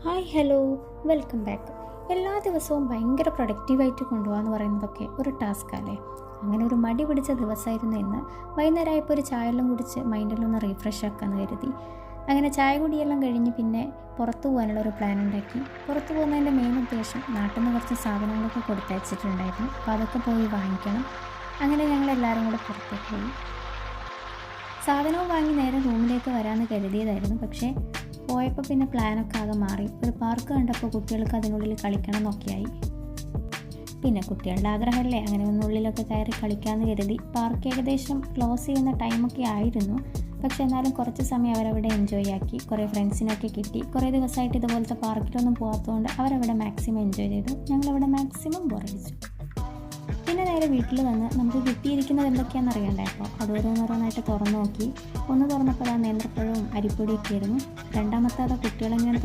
Hi hello, welcome back. എല്ലാ ദിവസവും ഭയങ്കര പ്രൊഡക്റ്റീവായിട്ട് കൊണ്ടുപോകാന്ന് പറയുന്നതൊക്കെ ഒരു ടാസ്കല്ലേ. അങ്ങനെ ഒരു മടി പിടിച്ച ദിവസമായിരുന്നു ഇന്ന്. വൈകുന്നേരമായപ്പോൾ ഒരു ചായയെല്ലാം കുടിച്ച് മൈൻഡെല്ലാം ഒന്ന് റീഫ്രഷ് ആക്കാമെന്ന് കരുതി. അങ്ങനെ ചായ കുടിയെല്ലാം കഴിഞ്ഞ് പിന്നെ പുറത്തു പോകാനുള്ള ഒരു പ്ലാൻ ഉണ്ടാക്കി. പുറത്തു പോകുന്നതിൻ്റെ മെയിൻ ഉദ്ദേശം നാട്ടിൽ നിന്ന് കുറച്ച് സാധനങ്ങളൊക്കെ കൊടുത്തയച്ചിട്ടുണ്ടായിരുന്നു. അപ്പോൾ അതൊക്കെ പോയി വാങ്ങിക്കണം. അങ്ങനെ ഞങ്ങളെല്ലാവരും കൂടെ പുറത്തേക്ക് പോയി. സാധനവും വാങ്ങി നേരെ റൂമിലേക്ക് വരാമെന്ന് കരുതിയതായിരുന്നു. പക്ഷേ പോയപ്പോൾ പിന്നെ പ്ലാനൊക്കെ ആകെ മാറി. ഒരു പാർക്ക് കണ്ടപ്പോൾ കുട്ടികൾക്ക് അതിനുള്ളിൽ കളിക്കണം എന്നൊക്കെയായി. പിന്നെ കുട്ടികളുടെ ആഗ്രഹമല്ലേ, അങ്ങനെ ഒന്നുള്ളിലൊക്കെ കയറി കളിക്കാമെന്ന് കരുതി. പാർക്ക് ഏകദേശം ക്ലോസ് ചെയ്യുന്ന ടൈമൊക്കെ ആയിരുന്നു. പക്ഷേ എന്നാലും കുറച്ച് സമയം അവരവിടെ എൻജോയ് ആക്കി. കുറേ ഫ്രണ്ട്സിനൊക്കെ കിട്ടി. കുറേ ദിവസമായിട്ട് ഇതുപോലത്തെ പാർക്കിലൊന്നും പോകാത്തതുകൊണ്ട് അവരവിടെ മാക്സിമം എൻജോയ് ചെയ്തു. ഞങ്ങളവിടെ മാക്സിമം ബോറടിച്ചു. പിന്നെ നേരെ വീട്ടിൽ വന്ന് നമുക്ക് കിട്ടിയിരിക്കുന്നത് എന്തൊക്കെയാണെന്ന് അറിയണ്ടേ. അപ്പോൾ അത് ഓരോന്നോരോന്നായിട്ട് തുറന്നു നോക്കി. ഒന്ന് തുറന്നപ്പോൾ ആ നേന്ത്രപ്പഴവും അരിപ്പൊടിയൊക്കെ ആയിരുന്നു. രണ്ടാമത്തെ കുട്ടികളെങ്ങനെ